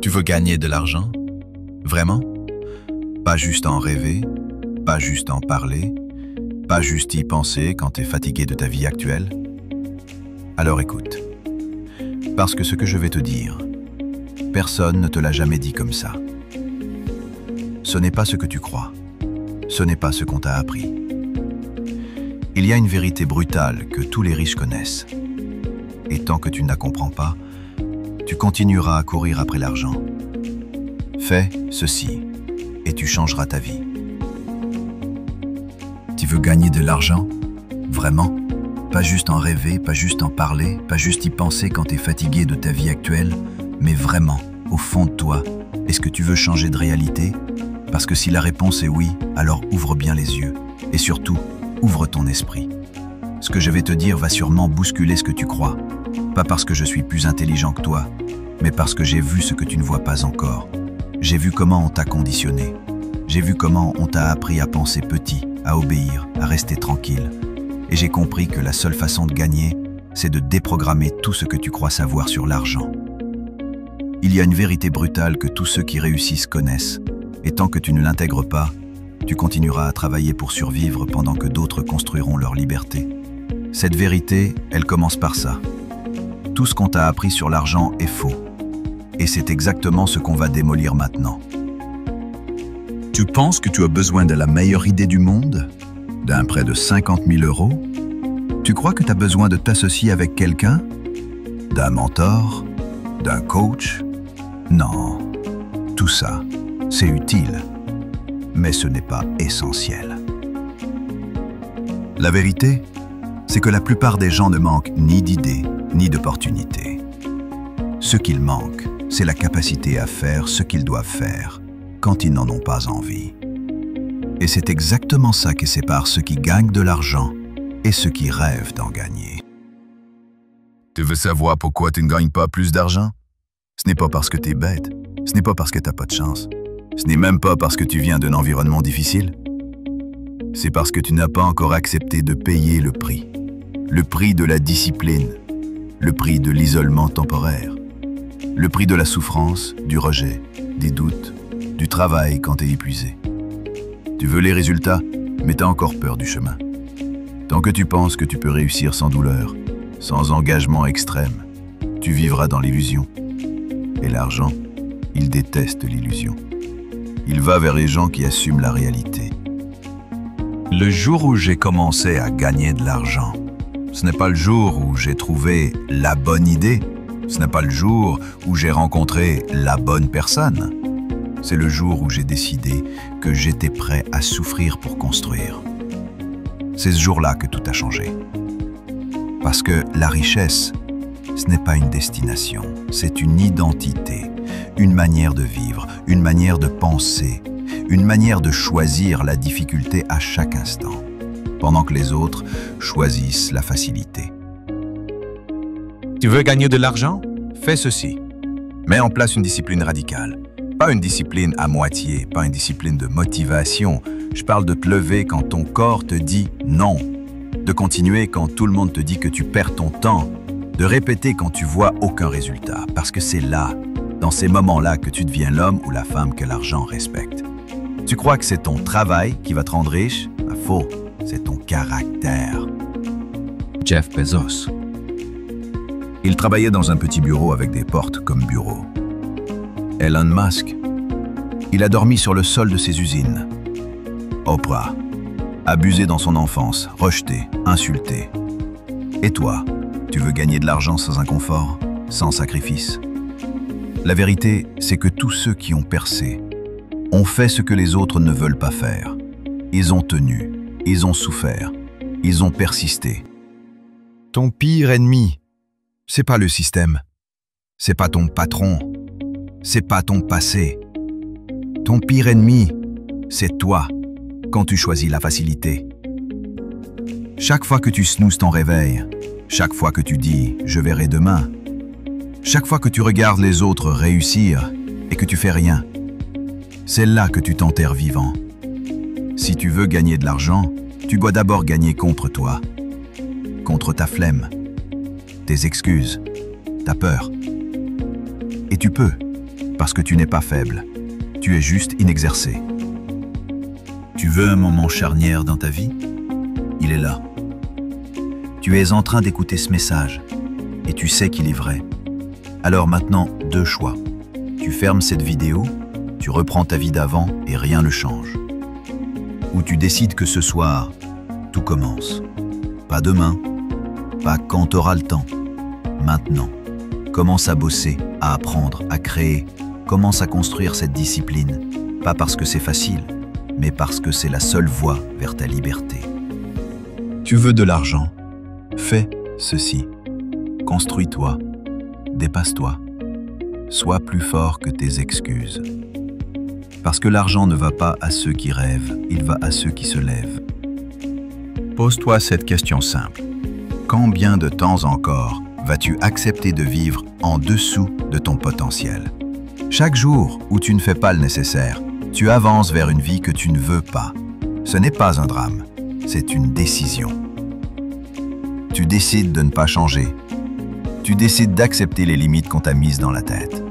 Tu veux gagner de l'argent? Vraiment? Pas juste en rêver, pas juste en parler, pas juste y penser quand tu es fatigué de ta vie actuelle? Alors écoute, parce que ce que je vais te dire, personne ne te l'a jamais dit comme ça. Ce n'est pas ce que tu crois, ce n'est pas ce qu'on t'a appris. Il y a une vérité brutale que tous les riches connaissent. Et tant que tu ne la comprends pas, tu continueras à courir après l'argent. Fais ceci et tu changeras ta vie. Tu veux gagner de l'argent? Vraiment? Pas juste en rêver, pas juste en parler, pas juste y penser quand tu es fatigué de ta vie actuelle, mais vraiment, au fond de toi, est-ce que tu veux changer de réalité? Parce que si la réponse est oui, alors ouvre bien les yeux. Et surtout, ouvre ton esprit. Ce que je vais te dire va sûrement bousculer ce que tu crois. Pas parce que je suis plus intelligent que toi, mais parce que j'ai vu ce que tu ne vois pas encore. J'ai vu comment on t'a conditionné. J'ai vu comment on t'a appris à penser petit, à obéir, à rester tranquille. Et j'ai compris que la seule façon de gagner, c'est de déprogrammer tout ce que tu crois savoir sur l'argent. Il y a une vérité brutale que tous ceux qui réussissent connaissent. Et tant que tu ne l'intègres pas, tu continueras à travailler pour survivre pendant que d'autres construiront leur liberté. Cette vérité, elle commence par ça. Tout ce qu'on t'a appris sur l'argent est faux. Et c'est exactement ce qu'on va démolir maintenant. Tu penses que tu as besoin de la meilleure idée du monde? D'un prêt de 50 000 €? Tu crois que tu as besoin de t'associer avec quelqu'un? D'un mentor? D'un coach? Non. Tout ça, c'est utile. Mais ce n'est pas essentiel. La vérité, c'est que la plupart des gens ne manquent ni d'idées, ni d'opportunités. Ce qu'ils manquent, c'est la capacité à faire ce qu'ils doivent faire quand ils n'en ont pas envie. Et c'est exactement ça qui sépare ceux qui gagnent de l'argent et ceux qui rêvent d'en gagner. Tu veux savoir pourquoi tu ne gagnes pas plus d'argent? Ce n'est pas parce que tu es bête, ce n'est pas parce que tu n'as pas de chance, ce n'est même pas parce que tu viens d'un environnement difficile. C'est parce que tu n'as pas encore accepté de payer le prix de la discipline, le prix de l'isolement temporaire, le prix de la souffrance, du rejet, des doutes, du travail quand tu es épuisé. Tu veux les résultats, mais tu as encore peur du chemin. Tant que tu penses que tu peux réussir sans douleur, sans engagement extrême, tu vivras dans l'illusion. Et l'argent, il déteste l'illusion. Il va vers les gens qui assument la réalité. Le jour où j'ai commencé à gagner de l'argent, ce n'est pas le jour où j'ai trouvé la bonne idée, ce n'est pas le jour où j'ai rencontré la bonne personne. C'est le jour où j'ai décidé que j'étais prêt à souffrir pour construire. C'est ce jour-là que tout a changé. Parce que la richesse, ce n'est pas une destination, c'est une identité, une manière de vivre, une manière de penser, une manière de choisir la difficulté à chaque instant, pendant que les autres choisissent la facilité. Tu veux gagner de l'argent? Fais ceci. Mets en place une discipline radicale. Pas une discipline à moitié, pas une discipline de motivation. Je parle de te lever quand ton corps te dit non, de continuer quand tout le monde te dit que tu perds ton temps, de répéter quand tu vois aucun résultat, parce que c'est là, dans ces moments-là, que tu deviens l'homme ou la femme que l'argent respecte. Tu crois que c'est ton travail qui va te rendre riche? Faux, c'est ton caractère. Jeff Bezos. Il travaillait dans un petit bureau avec des portes comme bureau. Elon Musk. Il a dormi sur le sol de ses usines. Oprah. Abusé dans son enfance, rejeté, insulté. Et toi, tu veux gagner de l'argent sans inconfort, sans sacrifice? La vérité, c'est que tous ceux qui ont percé ont fait ce que les autres ne veulent pas faire. Ils ont tenu, ils ont souffert, ils ont persisté. Ton pire ennemi, c'est pas le système, c'est pas ton patron, c'est pas ton passé. Ton pire ennemi, c'est toi, quand tu choisis la facilité. Chaque fois que tu snoozes ton réveil, chaque fois que tu dis « je verrai demain », chaque fois que tu regardes les autres réussir et que tu fais rien, c'est là que tu t'enterres vivant. Si tu veux gagner de l'argent, tu dois d'abord gagner contre toi, contre ta flemme, tes excuses, ta peur. Et tu peux. Parce que tu n'es pas faible. Tu es juste inexercé. Tu veux un moment charnière dans ta vie? Il est là. Tu es en train d'écouter ce message et tu sais qu'il est vrai. Alors maintenant, deux choix. Tu fermes cette vidéo, tu reprends ta vie d'avant et rien ne change. Ou tu décides que ce soir, tout commence. Pas demain, pas quand tu auras le temps. Maintenant, commence à bosser, à apprendre, à créer. Commence à construire cette discipline. Pas parce que c'est facile, mais parce que c'est la seule voie vers ta liberté. Tu veux de l'argent? Fais ceci. Construis-toi. Dépasse-toi. Sois plus fort que tes excuses. Parce que l'argent ne va pas à ceux qui rêvent, il va à ceux qui se lèvent. Pose-toi cette question simple. Combien de temps encore vas-tu accepter de vivre en dessous de ton potentiel? Chaque jour où tu ne fais pas le nécessaire, tu avances vers une vie que tu ne veux pas. Ce n'est pas un drame, c'est une décision. Tu décides de ne pas changer. Tu décides d'accepter les limites qu'on t'a mises dans la tête.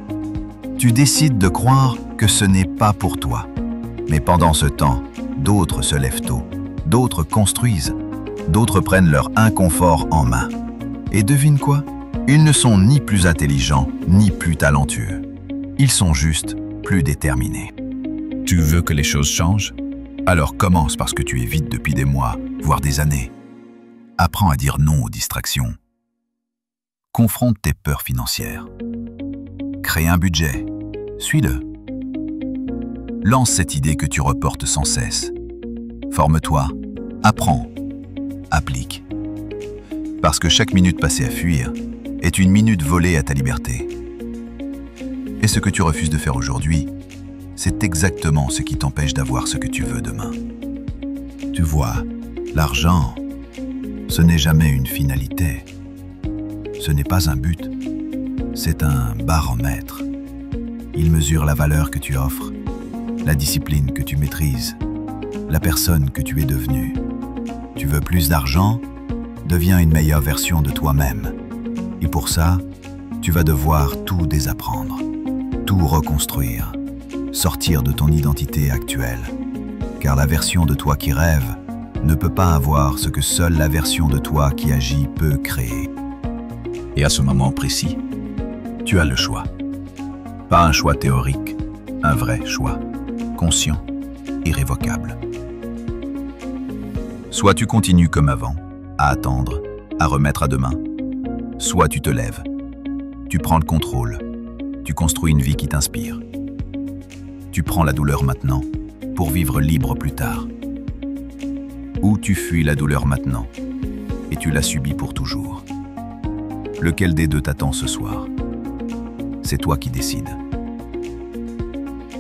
Tu décides de croire que ce n'est pas pour toi. Mais pendant ce temps, d'autres se lèvent tôt, d'autres construisent, d'autres prennent leur inconfort en main. Et devine quoi? Ils ne sont ni plus intelligents, ni plus talentueux. Ils sont juste plus déterminés. Tu veux que les choses changent? Alors commence parce que tu évites depuis des mois, voire des années. Apprends à dire non aux distractions. Confronte tes peurs financières. Crée un budget. Suis-le. Lance cette idée que tu reportes sans cesse. Forme-toi. Apprends. Applique. Parce que chaque minute passée à fuir est une minute volée à ta liberté. Et ce que tu refuses de faire aujourd'hui, c'est exactement ce qui t'empêche d'avoir ce que tu veux demain. Tu vois, l'argent, ce n'est jamais une finalité. Ce n'est pas un but, c'est un baromètre. Il mesure la valeur que tu offres, la discipline que tu maîtrises, la personne que tu es devenue. Tu veux plus d'argent? Deviens une meilleure version de toi-même. Et pour ça, tu vas devoir tout désapprendre, tout reconstruire, sortir de ton identité actuelle. Car la version de toi qui rêve ne peut pas avoir ce que seule la version de toi qui agit peut créer. Et à ce moment précis, tu as le choix. Pas un choix théorique, un vrai choix, conscient, irrévocable. Soit tu continues comme avant, à attendre, à remettre à demain. Soit tu te lèves, tu prends le contrôle, tu construis une vie qui t'inspire. Tu prends la douleur maintenant pour vivre libre plus tard. Ou tu fuis la douleur maintenant et tu la subis pour toujours. Lequel des deux t'attend ce soir? C'est toi qui décides.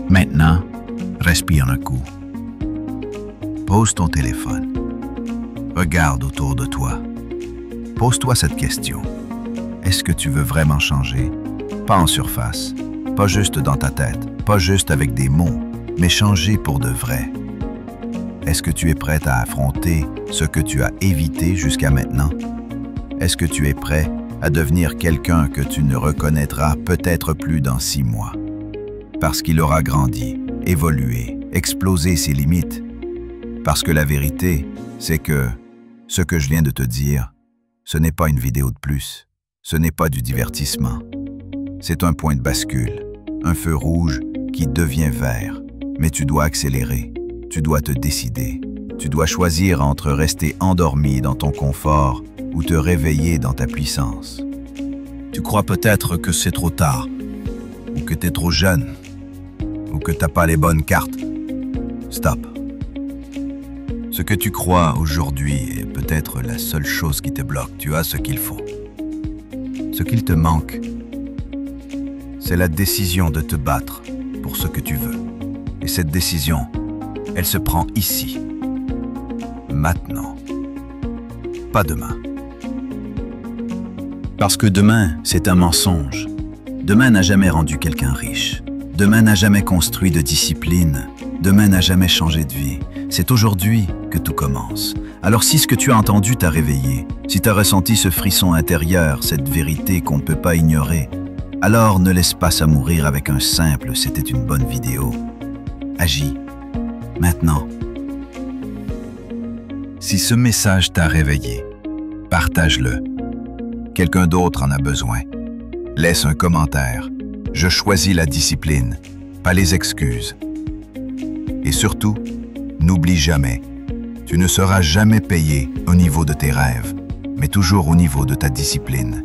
Maintenant, respire un coup. Pose ton téléphone. Regarde autour de toi. Pose-toi cette question. Est-ce que tu veux vraiment changer? Pas en surface, pas juste dans ta tête, pas juste avec des mots, mais changer pour de vrai. Est-ce que tu es prête à affronter ce que tu as évité jusqu'à maintenant? Est-ce que tu es prêt à devenir quelqu'un que tu ne reconnaîtras peut-être plus dans 6 mois? Parce qu'il aura grandi, évolué, explosé ses limites. Parce que la vérité, c'est que ce que je viens de te dire, ce n'est pas une vidéo de plus, ce n'est pas du divertissement. C'est un point de bascule, un feu rouge qui devient vert. Mais tu dois accélérer, tu dois te décider. Tu dois choisir entre rester endormi dans ton confort ou te réveiller dans ta puissance. Tu crois peut-être que c'est trop tard, ou que tu es trop jeune, ou que tu n'as pas les bonnes cartes. Stop. Ce que tu crois aujourd'hui est peut-être la seule chose qui te bloque. Tu as ce qu'il faut. Ce qu'il te manque, c'est la décision de te battre pour ce que tu veux. Et cette décision, elle se prend ici, maintenant, pas demain. Parce que demain, c'est un mensonge. Demain n'a jamais rendu quelqu'un riche. Demain n'a jamais construit de discipline. Demain n'a jamais changé de vie. C'est aujourd'hui que tout commence. Alors si ce que tu as entendu t'a réveillé, si tu as ressenti ce frisson intérieur, cette vérité qu'on ne peut pas ignorer, Alors ne laisse pas ça mourir avec un simple « c'était une bonne vidéo ». Agis, maintenant. Si ce message t'a réveillé, partage-le. Quelqu'un d'autre en a besoin. Laisse un commentaire. Je choisis la discipline, pas les excuses. Et surtout, n'oublie jamais, tu ne seras jamais payé au niveau de tes rêves, mais toujours au niveau de ta discipline.